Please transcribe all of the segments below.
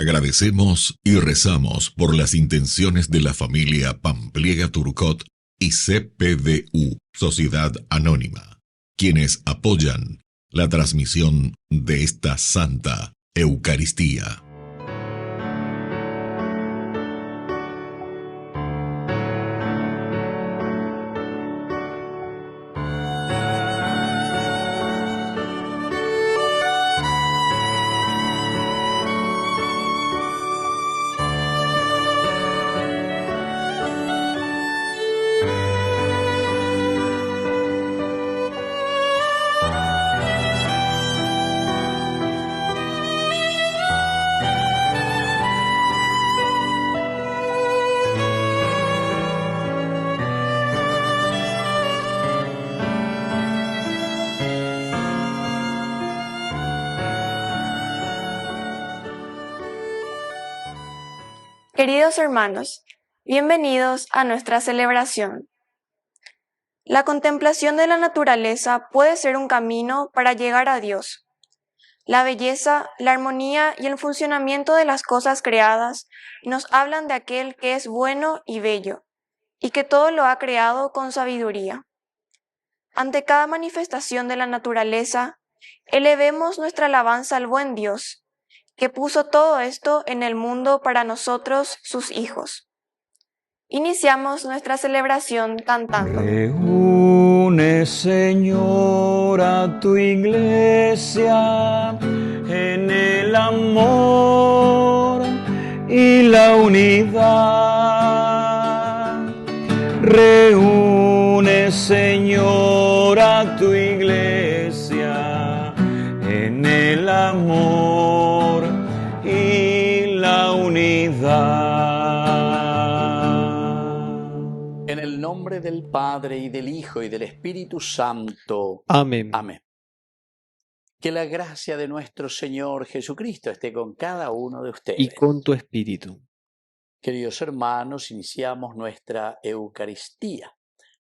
Agradecemos y rezamos por las intenciones de la familia Pampliega Turcot y CPDU, Sociedad Anónima, quienes apoyan la transmisión de esta Santa Eucaristía. Queridos hermanos, bienvenidos a nuestra celebración. La contemplación de la naturaleza puede ser un camino para llegar a Dios. La belleza, la armonía y el funcionamiento de las cosas creadas nos hablan de aquel que es bueno y bello, y que todo lo ha creado con sabiduría. Ante cada manifestación de la naturaleza, elevemos nuestra alabanza al buen Dios, que puso todo esto en el mundo para nosotros, sus hijos. Iniciamos nuestra celebración cantando. Reúne, Señor, a tu iglesia en el amor y la unidad. Reúne, Señor, a tu iglesia en el amor y la unidad. En el nombre del Padre, y del Hijo, y del Espíritu Santo. Amén. Amén. Que la gracia de nuestro Señor Jesucristo esté con cada uno de ustedes. Y con tu espíritu. Queridos hermanos, iniciamos nuestra Eucaristía.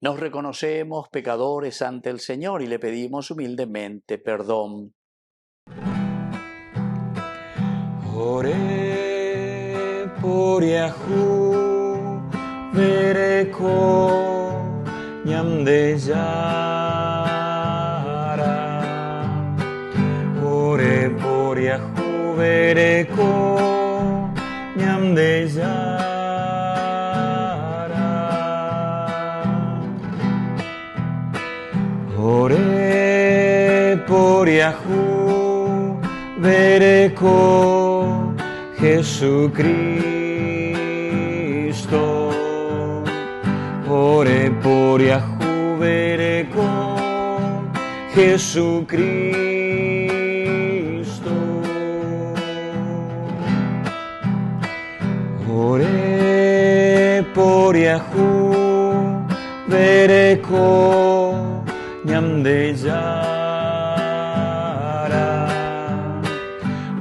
Nos reconocemos pecadores ante el Señor y le pedimos humildemente perdón. Ore por Yahu, vereko nyamde yara. Ore por Yahu, vereko nyamde yara. Ore por Yahu, vereko Jesucristo. Ore por Yahu, vereko Jesucristo. Ore por Yahu, vereko nyamde yara.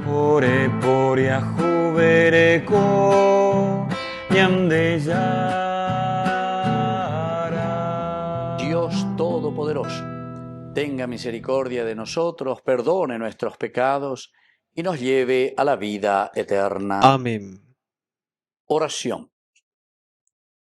Ore por Yahu, vereko nyamde yara. Dios Todopoderoso, tenga misericordia de nosotros, perdone nuestros pecados y nos lleve a la vida eterna. Amén. Oración.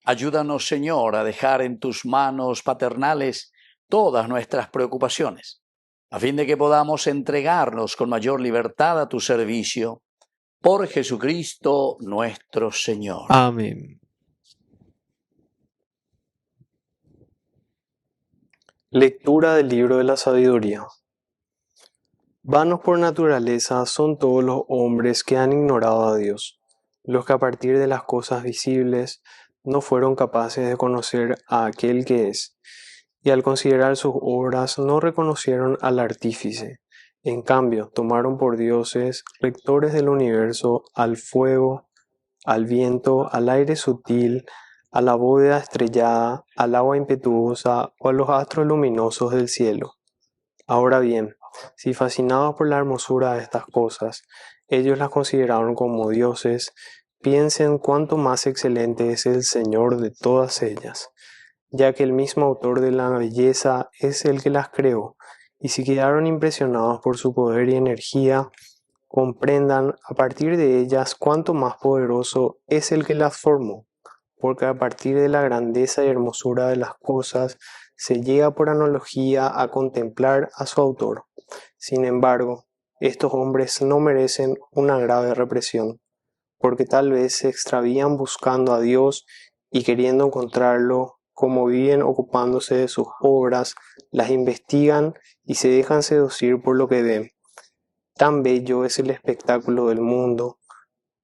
Ayúdanos, Señor, a dejar en tus manos paternales todas nuestras preocupaciones, a fin de que podamos entregarnos con mayor libertad a tu servicio. Por Jesucristo nuestro Señor. Amén. Lectura del libro de la sabiduría. Vanos por naturaleza son todos los hombres que han ignorado a Dios, los que a partir de las cosas visibles no fueron capaces de conocer a aquel que es, y al considerar sus obras no reconocieron al artífice. En cambio, tomaron por dioses rectores del universo, al fuego, al viento, al aire sutil, a la bóveda estrellada, al agua impetuosa o a los astros luminosos del cielo. Ahora bien, si fascinados por la hermosura de estas cosas, ellos las consideraron como dioses, piensen cuánto más excelente es el Señor de todas ellas, ya que el mismo autor de la belleza es el que las creó, y si quedaron impresionados por su poder y energía, comprendan a partir de ellas cuánto más poderoso es el que las formó, porque a partir de la grandeza y hermosura de las cosas se llega por analogía a contemplar a su autor. Sin embargo, estos hombres no merecen una grave represión, porque tal vez se extravían buscando a Dios y queriendo encontrarlo, como viven ocupándose de sus obras, las investigan y se dejan seducir por lo que ven. Tan bello es el espectáculo del mundo,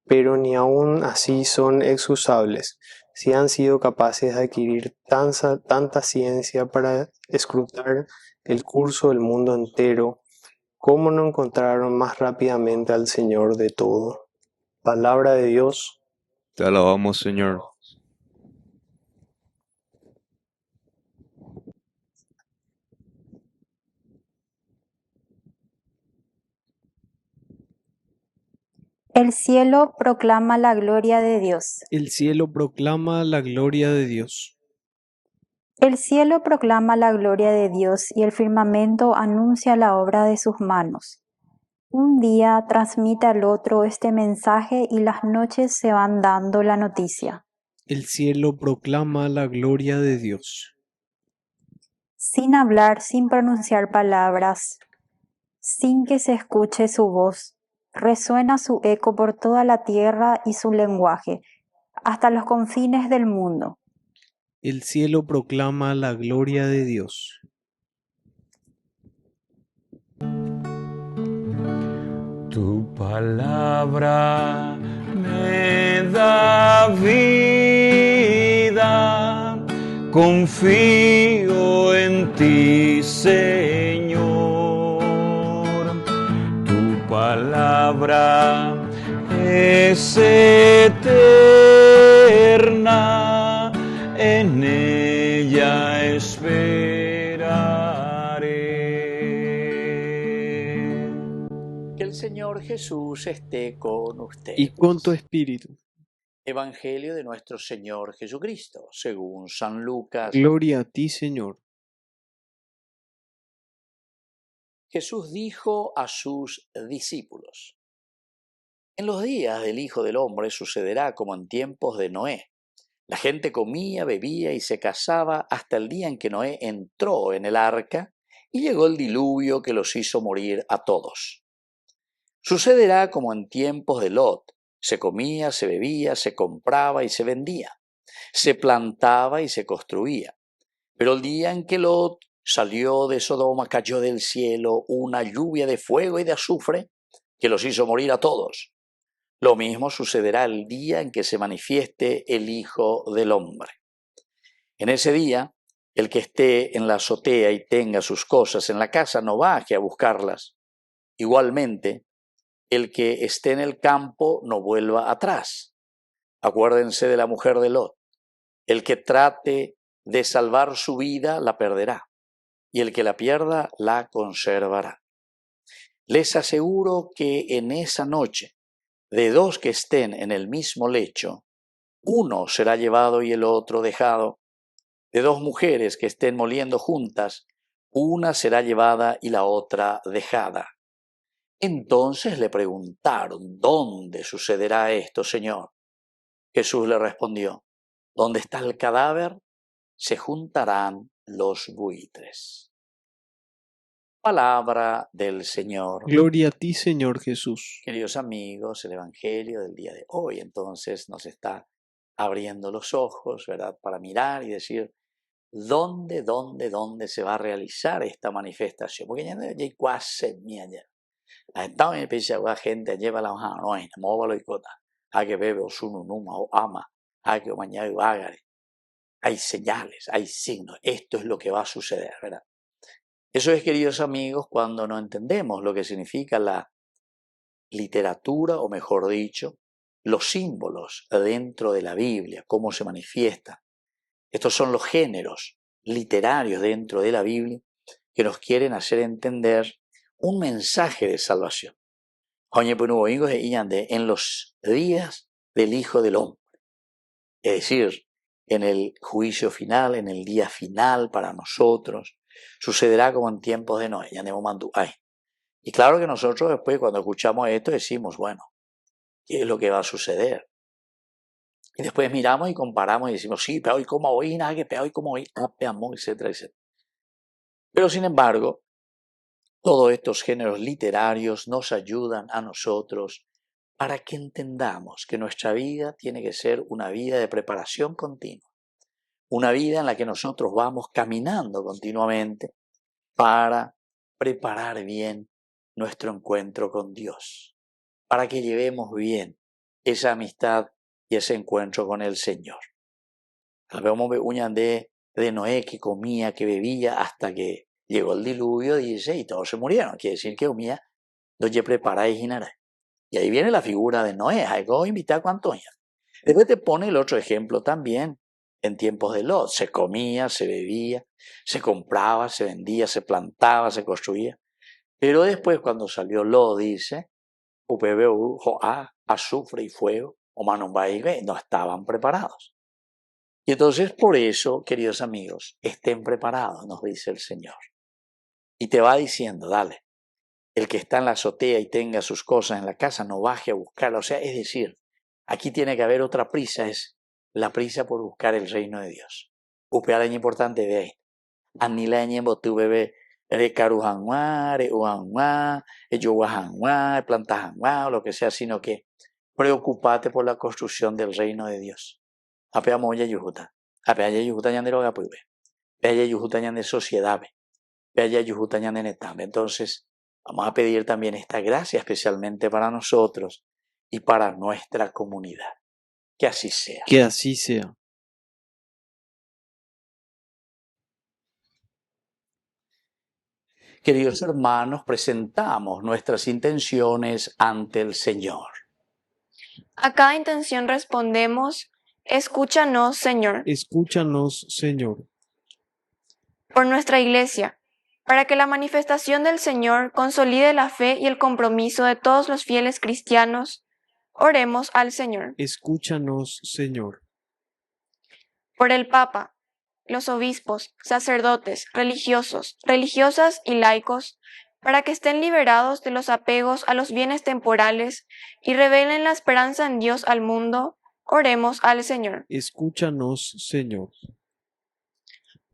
pero ni aun así son excusables, si han sido capaces de adquirir tanta ciencia para escrutar el curso del mundo entero. ¿Cómo no encontraron más rápidamente al Señor de todo? Palabra de Dios. Te alabamos, Señor. El cielo proclama la gloria de Dios. El cielo proclama la gloria de Dios. El cielo proclama la gloria de Dios y el firmamento anuncia la obra de sus manos. Un día transmite al otro este mensaje y las noches se van dando la noticia. El cielo proclama la gloria de Dios. Sin hablar, sin pronunciar palabras, sin que se escuche su voz, resuena su eco por toda la tierra y su lenguaje, hasta los confines del mundo. El cielo proclama la gloria de Dios. Tu palabra me da vida, confío en ti, Señor. Tu palabra es eterna, en ella esperaré. Que el Señor Jesús esté con ustedes. Y con tu espíritu. Evangelio de nuestro Señor Jesucristo, según San Lucas. Gloria a ti, Señor. Jesús dijo a sus discípulos: en los días del Hijo del Hombre sucederá como en tiempos de Noé. La gente comía, bebía y se casaba hasta el día en que Noé entró en el arca y llegó el diluvio que los hizo morir a todos. Sucederá como en tiempos de Lot. Se comía, se bebía, se compraba y se vendía. Se plantaba y se construía. Pero el día en que Lot salió de Sodoma cayó del cielo una lluvia de fuego y de azufre que los hizo morir a todos. Lo mismo sucederá el día en que se manifieste el Hijo del Hombre. En ese día, el que esté en la azotea y tenga sus cosas en la casa no baje a buscarlas. Igualmente, el que esté en el campo no vuelva atrás. Acuérdense de la mujer de Lot. El que trate de salvar su vida la perderá, y el que la pierda la conservará. Les aseguro que en esa noche, de dos que estén en el mismo lecho, uno será llevado y el otro dejado. De dos mujeres que estén moliendo juntas, una será llevada y la otra dejada. Entonces le preguntaron: ¿dónde sucederá esto, Señor? Jesús le respondió: donde está el cadáver, se juntarán los buitres. Palabra del Señor. Gloria a ti, Señor Jesús. Queridos amigos, el Evangelio del día de hoy entonces nos está abriendo los ojos, ¿verdad?, para mirar y decir dónde se va a realizar esta manifestación. Porque ya no hay cuase mía. Estaba en el país de gente lleva la hoja, no hay, móvalo y cota. Hay que beber o sunu numa o ama, hay que mañana y vágare. Hay señales, hay signos. Esto es lo que va a suceder, ¿verdad? Eso es, queridos amigos, cuando no entendemos lo que significa la literatura, o mejor dicho, los símbolos dentro de la Biblia, cómo se manifiesta. Estos son los géneros literarios dentro de la Biblia que nos quieren hacer entender un mensaje de salvación. En los días del Hijo del Hombre, es decir, en el juicio final, en el día final para nosotros, sucederá como en tiempos de Noé. Y claro que nosotros después cuando escuchamos esto decimos, bueno, ¿qué es lo que va a suceder? Y después miramos y comparamos y decimos, sí, pero hoy como hoy, nada que pero hoy como hoy, etcétera, etcétera. Pero sin embargo, todos estos géneros literarios nos ayudan a nosotros para que entendamos que nuestra vida tiene que ser una vida de preparación continua, una vida en la que nosotros vamos caminando continuamente para preparar bien nuestro encuentro con Dios, para que llevemos bien esa amistad y ese encuentro con el Señor. Habemos uñas de Noé que comía, que bebía hasta que llegó el diluvio, dice, y todos se murieron. Quiere decir que comía, doye preparáis y nada. Y ahí viene la figura de Noé, hay que invitar a cuantos. Después te pone el otro ejemplo también, en tiempos de Lot. Se comía, se bebía, se compraba, se vendía, se plantaba, se construía. Pero después cuando salió Lot, dice, azufre y fuego, o manombaigbe, no estaban preparados. Y entonces por eso, queridos amigos, estén preparados, nos dice el Señor. Y te va diciendo, dale, el que está en la azotea y tenga sus cosas en la casa, no baje a buscarla. O sea, es decir, aquí tiene que haber otra prisa, es la prisa por buscar el reino de Dios. Upear importante de ahí. Anileñe botu bebé de carujanguá, reujanguá, yoguajanguá, plantajanguá, o lo que sea, sino que preocupate por la construcción del reino de Dios. Apea moya yujuta. Apea yujuta ñande lo gapuibe. Apea yujuta ñande sociedad. Apea yujuta ñande netambe. Entonces, vamos a pedir también esta gracia especialmente para nosotros y para nuestra comunidad. Que así sea. Que así sea. Queridos hermanos, presentamos nuestras intenciones ante el Señor. A cada intención respondemos, escúchanos, Señor. Escúchanos, Señor. Por nuestra Iglesia, para que la manifestación del Señor consolide la fe y el compromiso de todos los fieles cristianos, oremos al Señor. Escúchanos, Señor. Por el Papa, los obispos, sacerdotes, religiosos, religiosas y laicos, para que estén liberados de los apegos a los bienes temporales y revelen la esperanza en Dios al mundo, oremos al Señor. Escúchanos, Señor.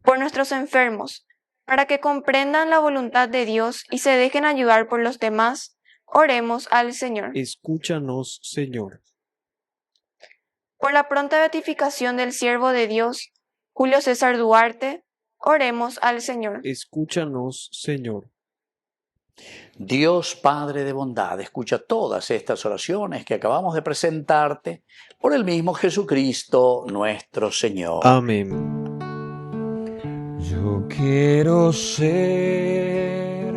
Por nuestros enfermos, para que comprendan la voluntad de Dios y se dejen ayudar por los demás, oremos al Señor. Escúchanos, Señor. Por la pronta beatificación del siervo de Dios, Julio César Duarte, oremos al Señor. Escúchanos, Señor. Dios Padre de bondad, escucha todas estas oraciones que acabamos de presentarte por el mismo Jesucristo nuestro Señor. Amén. Yo quiero ser,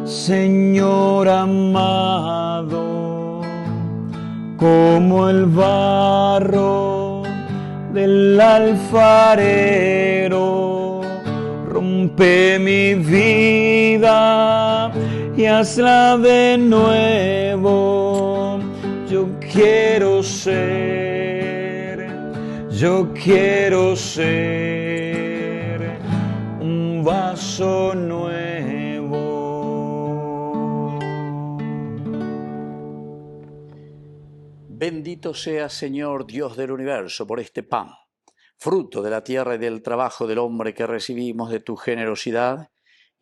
Señor amado, como el barro del alfarero. Rompe mi vida y hazla de nuevo. Yo quiero ser un vaso nuevo. Bendito sea, Señor Dios del universo, por este pan, fruto de la tierra y del trabajo del hombre que recibimos de tu generosidad,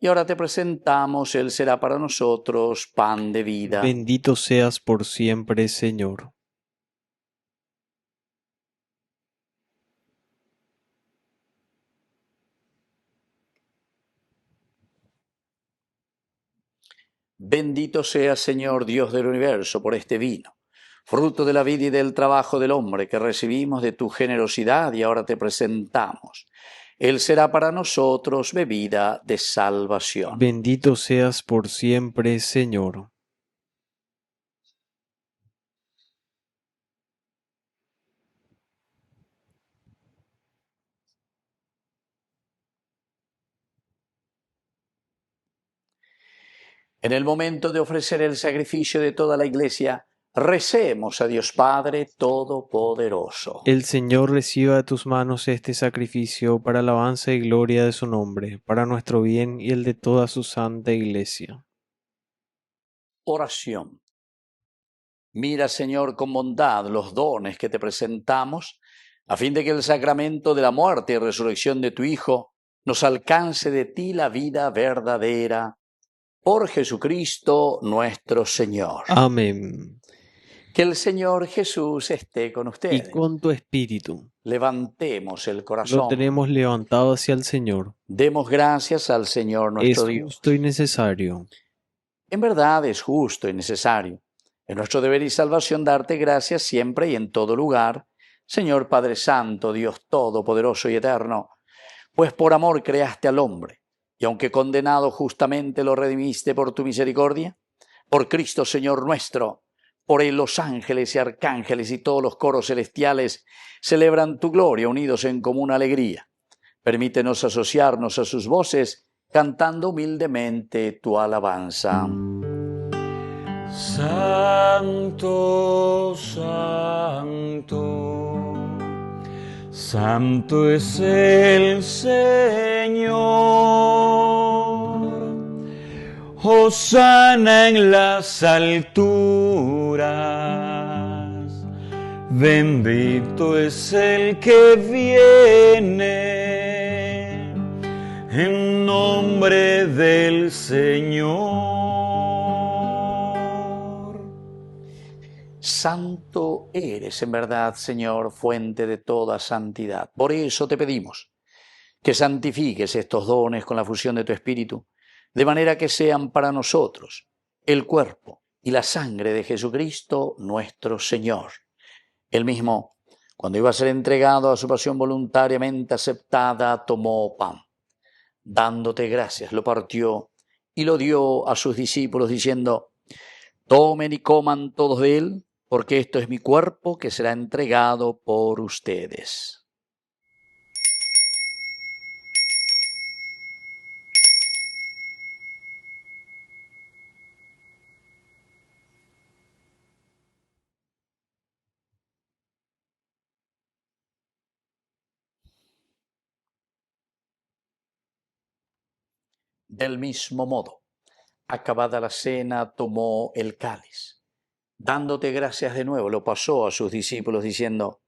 y ahora te presentamos, Él será para nosotros pan de vida. Bendito seas por siempre, Señor. Bendito sea, Señor Dios del universo, por este vino, fruto de la vida y del trabajo del hombre que recibimos de tu generosidad, y ahora te presentamos. Él será para nosotros bebida de salvación. Bendito seas por siempre, Señor. En el momento de ofrecer el sacrificio de toda la Iglesia, recemos a Dios Padre Todopoderoso. El Señor reciba de tus manos este sacrificio para alabanza y gloria de su nombre, para nuestro bien y el de toda su santa Iglesia. Oración. Mira, Señor, con bondad los dones que te presentamos, a fin de que el sacramento de la muerte y resurrección de tu Hijo nos alcance de ti la vida verdadera. Por Jesucristo nuestro Señor. Amén. Que el Señor Jesús esté con Y ustedes. con tu espíritu. Levantemos el Lo corazón. tenemos levantado hacia el Señor. Demos gracias al Señor nuestro Es Dios. justo y necesario. En verdad es justo y necesario. Es nuestro deber y salvación darte gracias siempre y en todo lugar, Señor Padre Santo, Dios Todopoderoso y Eterno, pues por amor creaste al hombre, y aunque condenado justamente lo redimiste por tu misericordia, por Cristo Señor nuestro. Por él los ángeles y arcángeles y todos los coros celestiales celebran tu gloria unidos en común alegría. Permítenos asociarnos a sus voces, cantando humildemente tu alabanza. Santo, santo, santo es el Señor. Hosana en las alturas, bendito es el que viene en nombre del Señor. Santo eres en verdad, Señor, fuente de toda santidad. Por eso te pedimos que santifiques estos dones con la fusión de tu Espíritu, de manera que sean para nosotros el cuerpo y la sangre de Jesucristo nuestro Señor. Él mismo, cuando iba a ser entregado a su pasión voluntariamente aceptada, tomó pan. Dándote gracias, lo partió y lo dio a sus discípulos, diciendo: tomen y coman todos de él, porque esto es mi cuerpo que será entregado por ustedes. Del mismo modo, acabada la cena, tomó el cáliz. Dándote gracias de nuevo, lo pasó a sus discípulos, diciendo: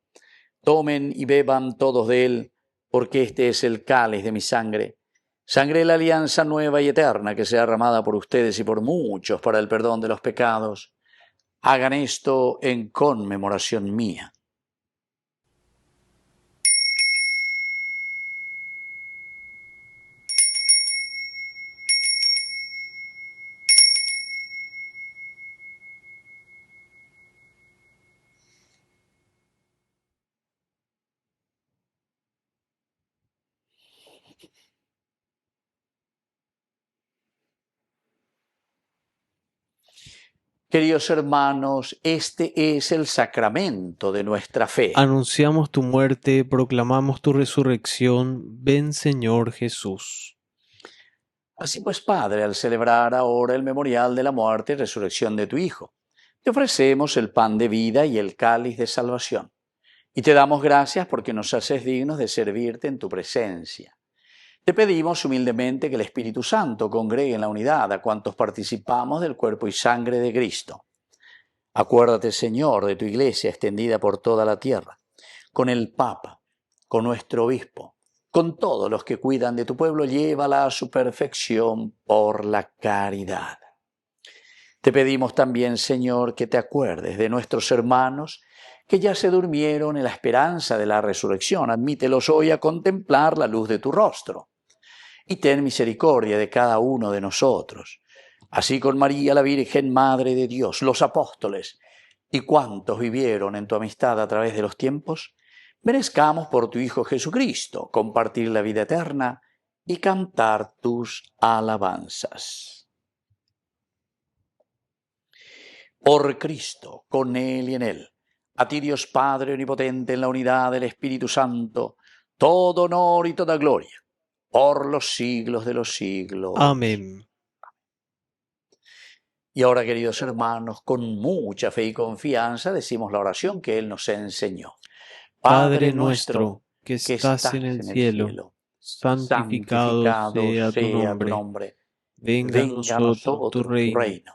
tomen y beban todos de él, porque este es el cáliz de mi sangre, sangre de la alianza nueva y eterna, que será derramada por ustedes y por muchos para el perdón de los pecados. Hagan esto en conmemoración mía. Queridos hermanos, este es el sacramento de nuestra fe. Anunciamos tu muerte, proclamamos tu resurrección. Ven, Señor Jesús. Así pues, Padre, al celebrar ahora el memorial de la muerte y resurrección de tu Hijo, te ofrecemos el pan de vida y el cáliz de salvación. Y te damos gracias porque nos haces dignos de servirte en tu presencia. Te pedimos humildemente que el Espíritu Santo congregue en la unidad a cuantos participamos del cuerpo y sangre de Cristo. Acuérdate, Señor, de tu Iglesia extendida por toda la tierra, con el Papa, con nuestro Obispo, con todos los que cuidan de tu pueblo, llévala a su perfección por la caridad. Te pedimos también, Señor, que te acuerdes de nuestros hermanos que ya se durmieron en la esperanza de la resurrección. Admítelos hoy a contemplar la luz de tu rostro. Y ten misericordia de cada uno de nosotros. Así con María, la Virgen, Madre de Dios, los apóstoles y cuantos vivieron en tu amistad a través de los tiempos, merezcamos por tu Hijo Jesucristo compartir la vida eterna y cantar tus alabanzas. Por Cristo, con Él y en Él, a ti Dios Padre Omnipotente, en la unidad del Espíritu Santo, todo honor y toda gloria, por los siglos de los siglos. Amén. Y ahora, queridos hermanos, con mucha fe y confianza decimos la oración que Él nos enseñó. Padre nuestro, que estás en el cielo, santificado sea tu nombre. Venga a nosotros tu reino.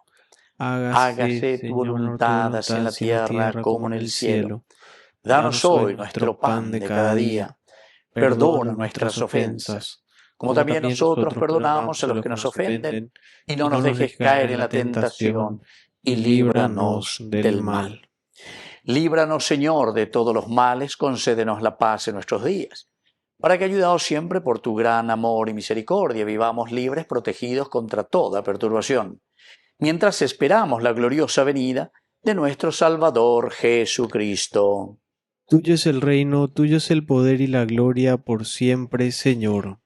Hágase tu voluntad, así en la tierra como en el cielo. Danos hoy nuestro pan de cada día. Perdona nuestras ofensas, como también nosotros perdonamos a los que nos ofenden. Y no nos dejes caer en la tentación, y líbranos del mal. Líbranos, Señor, de todos los males, concédenos la paz en nuestros días, para que, ayudados siempre por tu gran amor y misericordia, vivamos libres, protegidos contra toda perturbación, mientras esperamos la gloriosa venida de nuestro Salvador Jesucristo. Tuyo es el reino, tuyo es el poder y la gloria por siempre, Señor.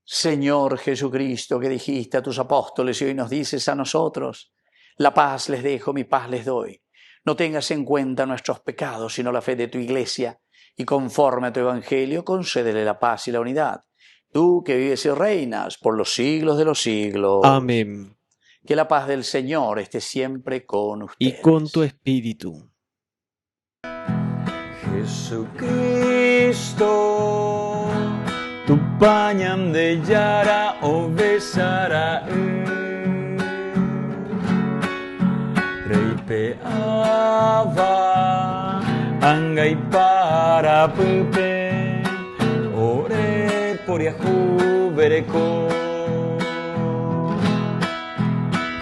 Señor Jesucristo, que dijiste a tus apóstoles y hoy nos dices a nosotros: la paz les dejo, mi paz les doy. No tengas en cuenta nuestros pecados, sino la fe de tu Iglesia, y conforme a tu Evangelio, concédele la paz y la unidad. Tú que vives y reinas por los siglos de los siglos. Amén. Que la paz del Señor esté siempre con ustedes. Y con tu espíritu. Jesucristo, tu pañam de yara o besara Reipeava angai para pepe ore por Yahoo vereko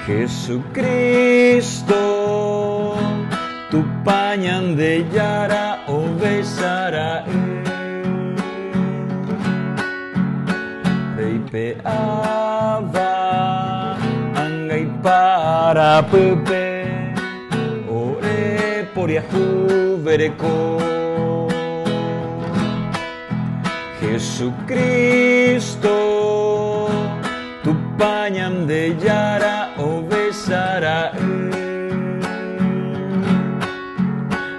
Jesucristo, tu pañam de yara o besara Reipeava angai para pepe ore por Yahoo vereko Jesucristo, tu pañam de yara o besara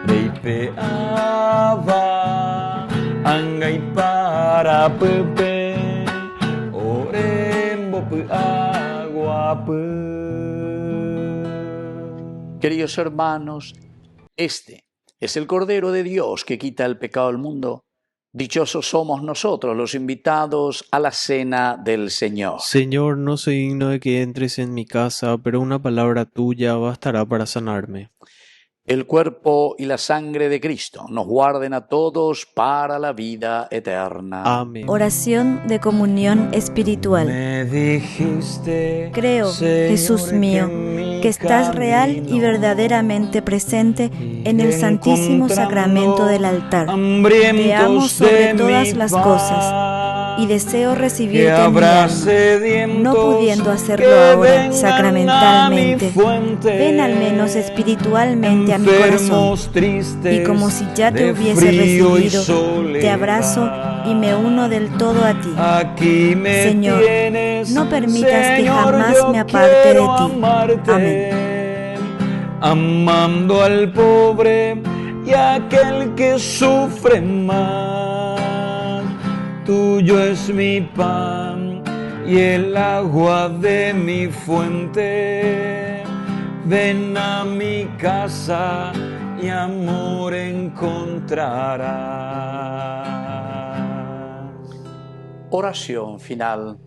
Reipeava angai para pepe ore bopu agua. Queridos hermanos, este es el Cordero de Dios que quita el pecado del mundo. Dichosos somos nosotros los invitados a la cena del Señor. Señor, no soy digno de que entres en mi casa, pero una palabra tuya bastará para sanarme. El cuerpo y la sangre de Cristo nos guarden a todos para la vida eterna. Amén. Oración de comunión espiritual. Me dijiste, Creo, Señor, Jesús mío, que estás real y verdaderamente presente en el Santísimo Sacramento del altar. Te amo sobre todas las cosas y deseo recibirte en mi alma. No pudiendo hacerlo ahora sacramentalmente, ven al menos espiritualmente a mi corazón, y como si ya te hubiese recibido, te abrazo y me uno del todo a ti. Señor, no permitas que jamás me aparte de ti. Amén. Amando al pobre y a aquel que sufre más, tuyo es mi pan y el agua de mi fuente. Ven a mi casa y amor encontrarás. Oración final.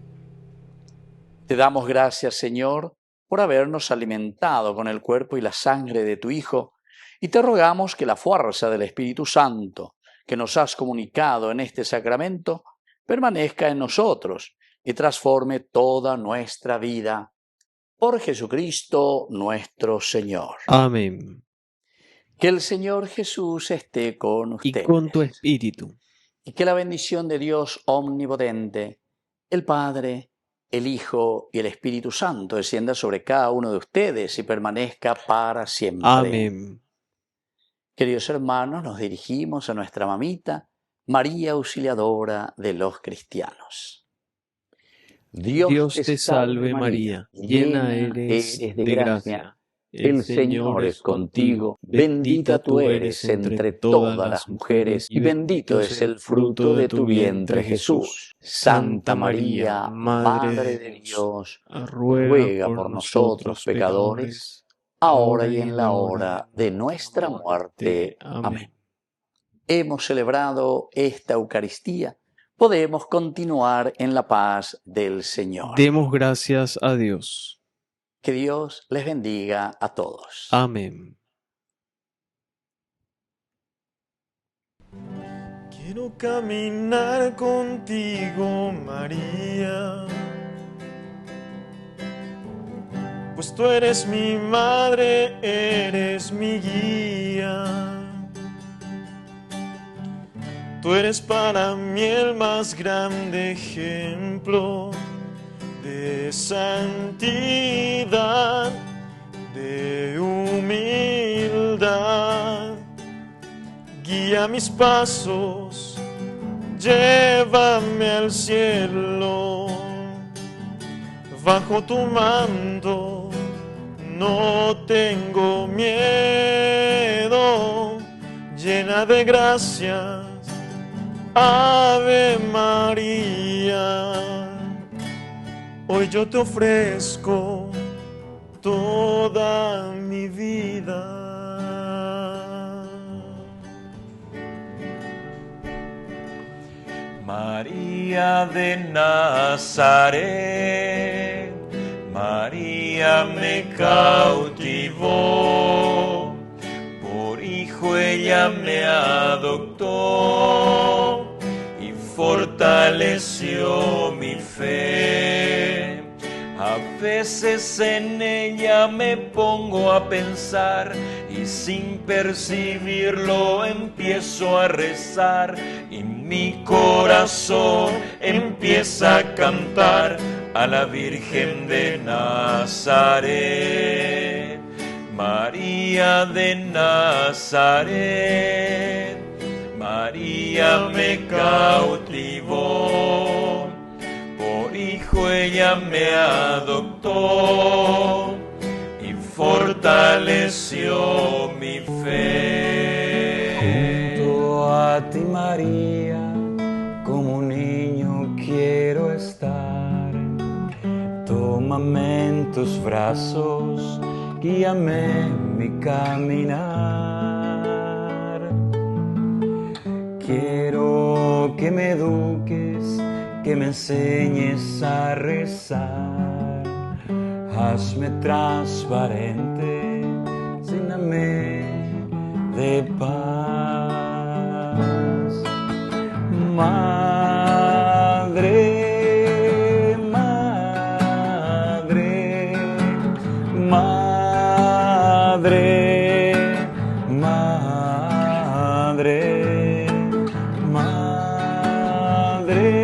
Te damos gracias, Señor, por habernos alimentado con el cuerpo y la sangre de tu Hijo, y te rogamos que la fuerza del Espíritu Santo que nos has comunicado en este sacramento permanezca en nosotros y transforme toda nuestra vida. Por Jesucristo nuestro Señor. Amén. Que el Señor Jesús esté con Y ustedes. con tu espíritu. Y que la bendición de Dios omnipotente, el Padre, el Hijo y el Espíritu Santo descienda sobre cada uno de ustedes y permanezca para siempre. Amén. Queridos hermanos, nos dirigimos a nuestra mamita, María Auxiliadora de los cristianos. Dios te salve María, llena eres de gracia. El Señor es contigo, bendita tú eres entre todas las mujeres, y bendito es el fruto de tu vientre Jesús. Santa María, Madre de Dios, ruega por nosotros pecadores, ahora y en la hora de nuestra muerte. Amén. Hemos celebrado esta Eucaristía. Podemos continuar en la paz del Señor. Demos gracias a Dios. Que Dios les bendiga a todos. Amén. Quiero caminar contigo, María, pues tú eres mi madre, eres mi guía. Tú eres para mí el más grande ejemplo de santidad, de humildad. Guía mis pasos, llévame al cielo. Bajo tu manto no tengo miedo. Llena de gracias, Ave María. Hoy yo te ofrezco toda mi vida. María de Nazaret, María me cautivó, por hijo ella me adoptó y fortaleció mi fe. A veces en ella me pongo a pensar y sin percibirlo empiezo a rezar y mi corazón empieza a cantar a la Virgen de Nazaret. María de Nazaret, María me cautivó, por hijo ella me adoptó y fortaleció mi fe. Junto a ti, María, como un niño quiero estar. Tómame en tus brazos, guíame en mi caminar. Quiero que me eduques, que me enseñes a rezar. Hazme transparente, lléname de paz. Madre, madre, madre, madre, madre.